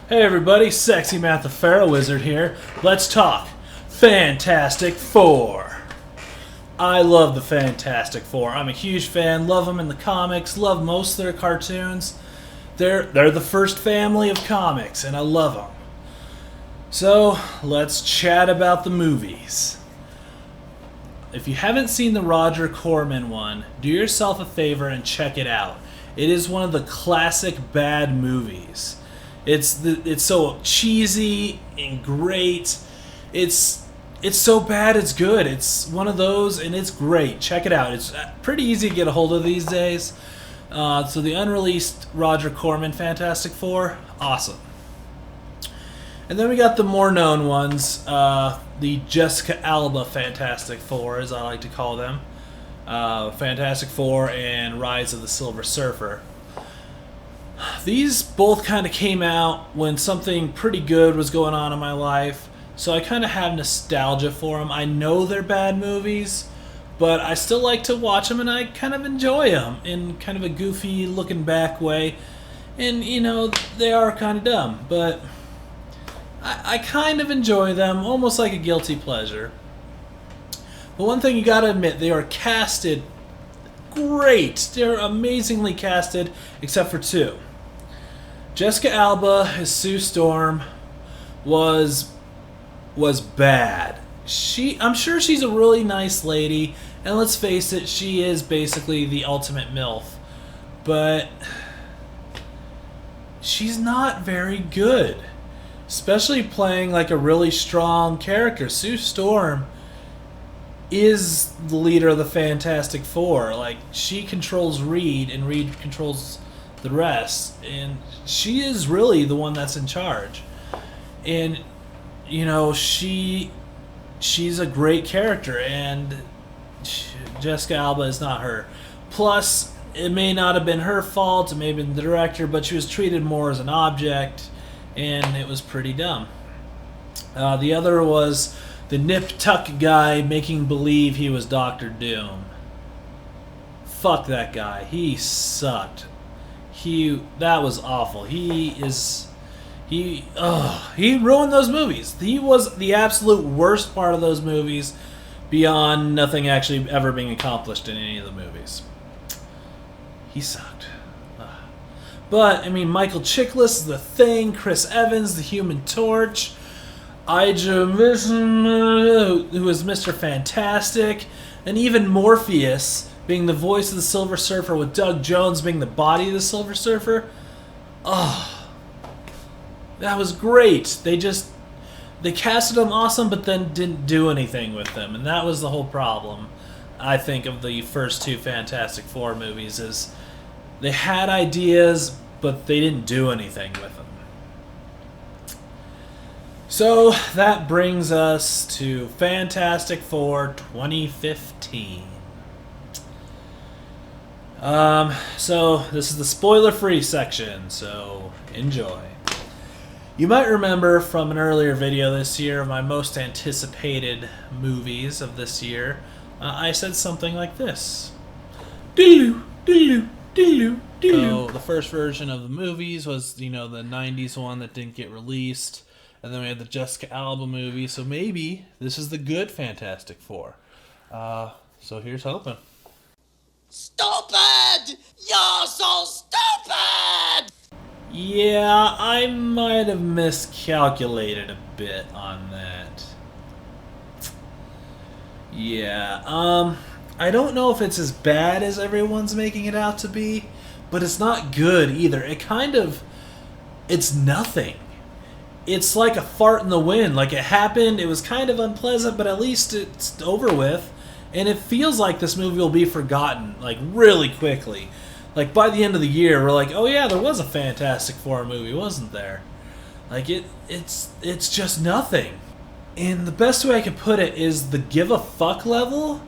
Hey everybody, Sexy Matt the Pharaoh Wizard here. Let's talk Fantastic Four. I love the Fantastic Four. I'm a huge fan. Love them in the comics. Love most of their cartoons. They're the first family of comics, and I love them. So let's chat about the movies. If you haven't seen the Roger Corman one, do yourself a favor and check it out. It is one of the classic bad movies. It's so cheesy and great. It's so bad it's good. It's one of those, and it's great. Check it out. It's pretty easy to get a hold of these days. So the unreleased Roger Corman Fantastic Four, awesome. And then we got the more known ones, the Jessica Alba Fantastic Four, as I like to call them. Fantastic Four and Rise of the Silver Surfer. These both kind of came out when something pretty good was going on in my life, so I kind of have nostalgia for them. I know they're bad movies, but I still like to watch them, and I kind of enjoy them in kind of a goofy looking back way. And, you know, they are kind of dumb, but I kind of enjoy them, almost like a guilty pleasure. But one thing you gotta admit, they are casted great. They're amazingly casted, except for two. Jessica Alba as Sue Storm was bad. I'm sure she's a really nice lady, and let's face it, she is basically the ultimate MILF. But she's not very good, especially playing like a really strong character. Sue Storm is the leader of the Fantastic Four. Like, she controls Reed, and Reed controls the rest, and she is really the one that's in charge. And you know, she's a great character, and Jessica Alba is not her. Plus, it may not have been her fault, it may have been the director, but she was treated more as an object, and it was pretty dumb. The other was the Nip Tuck guy making believe he was Doctor Doom. Fuck that guy. He sucked. That was awful. He ruined those movies. He was the absolute worst part of those movies, beyond nothing actually ever being accomplished in any of the movies. He sucked. But, I mean, Michael Chiklis, The Thing, Chris Evans, The Human Torch, Elijah Wood, who was Mr. Fantastic, and even Morpheus being the voice of the Silver Surfer, with Doug Jones being the body of the Silver Surfer. Oh, that was great. They casted them awesome, but then didn't do anything with them, and that was the whole problem, I think, of the first two Fantastic Four movies, is they had ideas, but they didn't do anything with them. So that brings us to Fantastic Four 2015. So this is the spoiler-free section, so enjoy. You might remember from an earlier video this year of my most anticipated movies of this year, I said something like this. So the first version of the movies was, you know, the 90s one that didn't get released. And then we had the Jessica Alba movie, so maybe this is the good Fantastic Four. So here's hoping. Stupid! You're so stupid! Yeah, I might have miscalculated a bit on that. Yeah, I don't know if it's as bad as everyone's making it out to be, but it's not good either. It's nothing. It's like a fart in the wind. Like, it happened, it was kind of unpleasant, but at least it's over with. And it feels like this movie will be forgotten, like, really quickly. Like, by the end of the year, we're like, oh yeah, there was a Fantastic Four movie, wasn't there? Like, it's just nothing. And the best way I could put it is the give a fuck level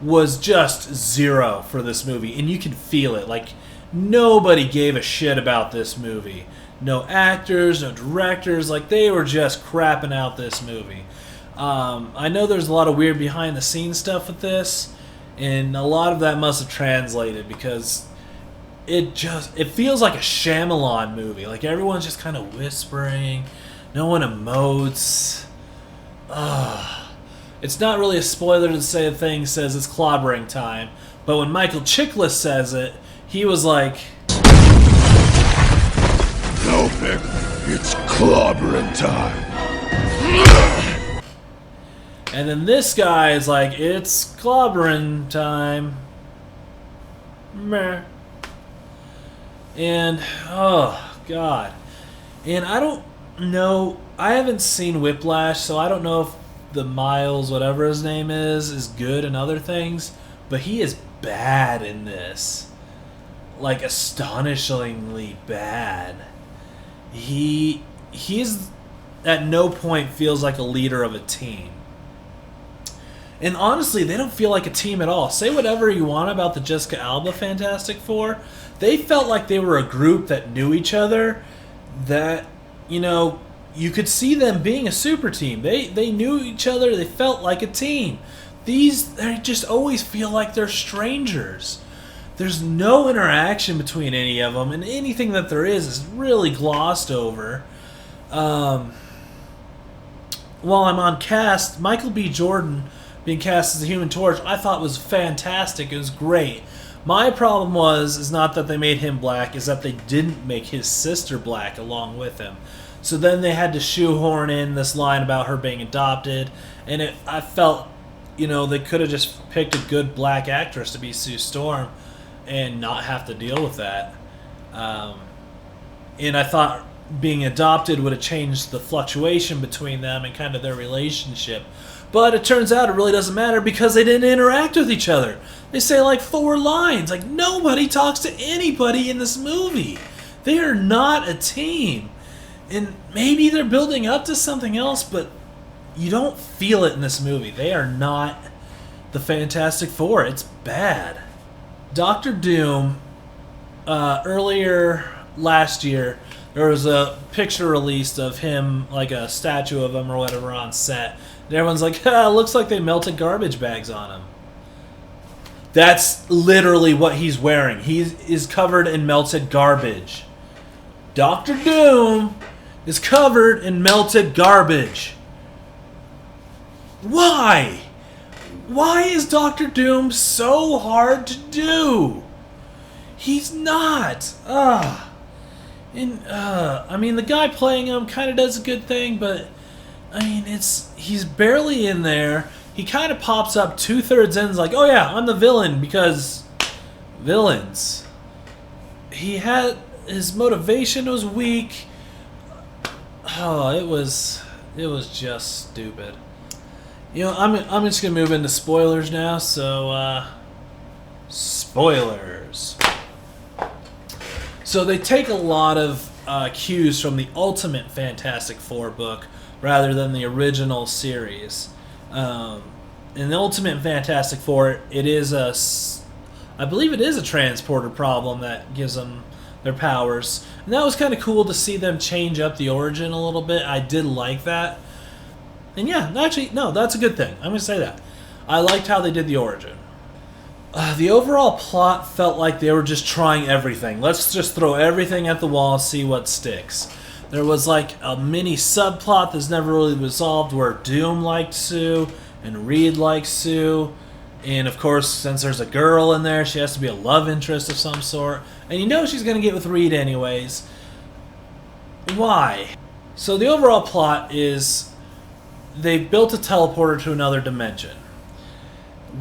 was just zero for this movie. And you can feel it. Like, nobody gave a shit about this movie. No actors, no directors, like, they were just crapping out this movie. I know there's a lot of weird behind-the-scenes stuff with this, and a lot of that must have translated, because it feels like a Shyamalan movie. Like everyone's just kind of whispering, no one emotes. It's not really a spoiler to say the thing says it's clobbering time, but when Michael Chiklis says it, he was like, No, Vic, it's clobbering time. and then this guy is like, it's clobbering time. Meh. And, oh, God. And I don't know, I haven't seen Whiplash, so I don't know if the Miles, whatever his name is good in other things, but he is bad in this. Like, astonishingly bad. He's at no point feels like a leader of a team. And honestly, they don't feel like a team at all. Say whatever you want about the Jessica Alba Fantastic Four, they felt like they were a group that knew each other, that, you know, you could see them being a super team. They knew each other. They felt like a team. They just always feel like they're strangers. There's no interaction between any of them, and anything that there is really glossed over. While I'm on cast, Michael B. Jordan being cast as the Human Torch, I thought was fantastic. It was great. My problem is not that they made him black, is that they didn't make his sister black along with him. So then they had to shoehorn in this line about her being adopted, and I felt, you know, they could have just picked a good black actress to be Sue Storm and not have to deal with that. And I thought being adopted would have changed the fluctuation between them and kind of their relationship. But it turns out it really doesn't matter because they didn't interact with each other. They say like 4 lines. Like, nobody talks to anybody in this movie. They are not a team. And maybe they're building up to something else, but you don't feel it in this movie. They are not the Fantastic Four. It's bad. Doctor Doom, earlier last year, there was a picture released of him, like a statue of him or whatever on set. And everyone's like, looks like they melted garbage bags on him. That's literally what he's wearing. He is covered in melted garbage. Doctor Doom is covered in melted garbage. Why? Why is Doctor Doom so hard to do? He's not. I mean, the guy playing him kind of does a good thing, but I mean, he's barely in there. He kind of pops up 2/3 in, like, oh yeah, I'm the villain, because villains. He had his motivation was weak. Oh, it was just stupid. You know, I'm just gonna move into spoilers now. So, spoilers. So they take a lot of cues from the Ultimate Fantastic Four book rather than the original series. In the Ultimate Fantastic Four, I believe it is a transporter problem that gives them their powers. And that was kind of cool to see them change up the origin a little bit. I did like that. And yeah, actually, no, that's a good thing. I'm going to say that. I liked how they did the origin. The overall plot felt like they were just trying everything. Let's just throw everything at the wall and see what sticks. There was like a mini subplot that's never really resolved where Doom liked Sue and Reed liked Sue. And of course, since there's a girl in there, she has to be a love interest of some sort. And you know she's going to get with Reed anyways. Why? So the overall plot is they've built a teleporter to another dimension.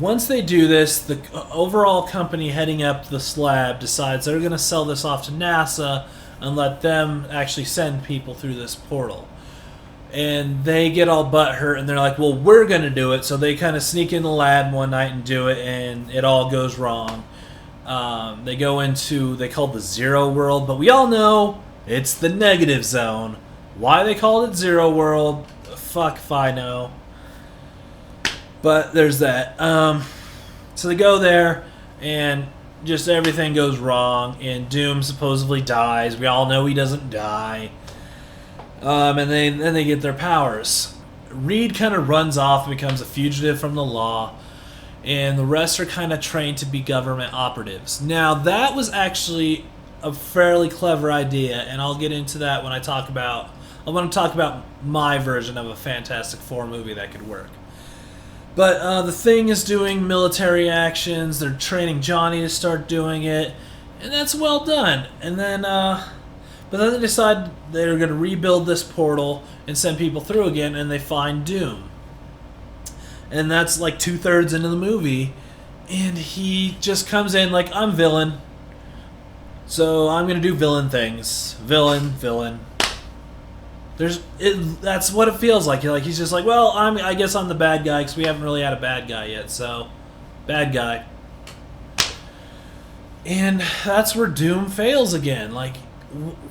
Once they do this, the overall company heading up the slab decides they're going to sell this off to NASA and let them actually send people through this portal. And they get all butthurt and they're like, well, we're going to do it. So they kind of sneak in the lab one night and do it, and it all goes wrong. They go into, they call it the Zero World, but we all know it's the negative zone. Why they called it Zero World, fuck if I know. But there's that. So they go there, and just everything goes wrong, and Doom supposedly dies. We all know he doesn't die. And then they get their powers. Reed kind of runs off and becomes a fugitive from the law. and the rest are kind of trained to be government operatives. Now, that was actually a fairly clever idea, and I'll get into that when I want to talk about my version of a Fantastic Four movie that could work. But the Thing is doing military actions. They're training Johnny to start doing it, and that's well done. And then, but then they decide they're going to rebuild this portal and send people through again, and they find Doom. And that's like 2/3 into the movie, and he just comes in like, I'm villain, so I'm going to do villain things. Villain. That's what it feels like. He's just like, well, I guess I'm the bad guy because we haven't really had a bad guy yet. So, bad guy. And that's where Doom fails again. Like,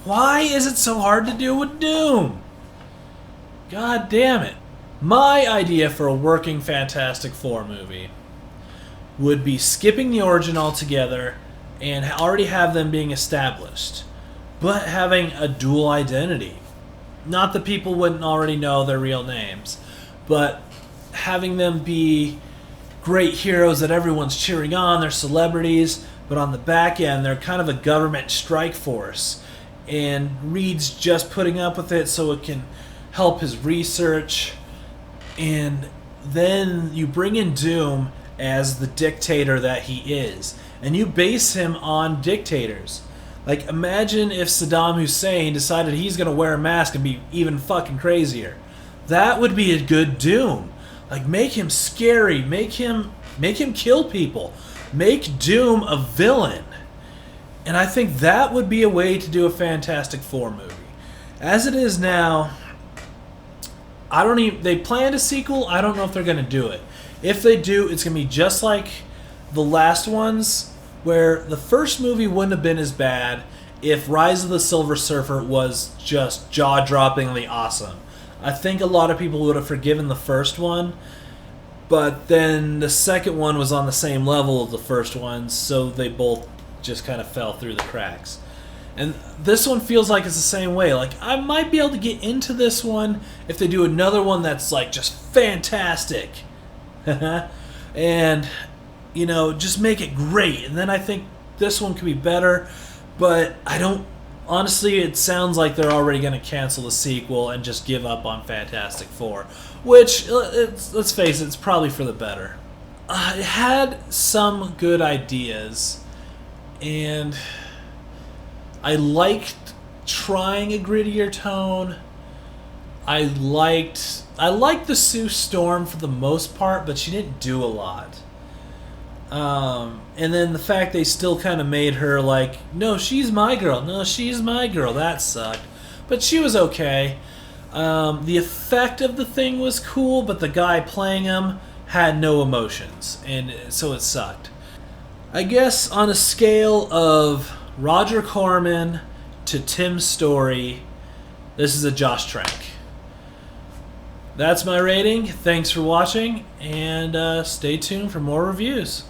why is it so hard to do with Doom? God damn it. My idea for a working Fantastic Four movie would be skipping the origin altogether and already have them being established, but having a dual identity. Not that people wouldn't already know their real names, but having them be great heroes that everyone's cheering on. They're celebrities, but on the back end, they're kind of a government strike force. And Reed's just putting up with it so it can help his research. And then you bring in Doom as the dictator that he is. And you base him on dictators. Like, imagine if Saddam Hussein decided he's going to wear a mask and be even fucking crazier. That would be a good Doom. Like, make him scary. Make him kill people. Make Doom a villain. And I think that would be a way to do a Fantastic Four movie. As it is now, they planned a sequel. I don't know if they're going to do it. If they do, it's going to be just like the last ones, where the first movie wouldn't have been as bad if Rise of the Silver Surfer was just jaw-droppingly awesome. I think a lot of people would have forgiven the first one, but then the second one was on the same level of the first one, so they both just kind of fell through the cracks. And this one feels like it's the same way. Like, I might be able to get into this one if they do another one that's like just fantastic. And, you know, just make it great. And then I think this one could be better. But honestly, it sounds like they're already going to cancel the sequel and just give up on Fantastic Four. Which, let's face it, it's probably for the better. It had some good ideas. And I liked trying a grittier tone. I liked the Sue Storm for the most part, but she didn't do a lot. And then the fact they still kind of made her like, no, she's my girl. No, she's my girl. That sucked. But she was okay. The effect of the Thing was cool, but the guy playing him had no emotions, and so it sucked. I guess on a scale of Roger Corman to Tim Story, this is a Josh Trank. That's my rating. Thanks for watching, and stay tuned for more reviews.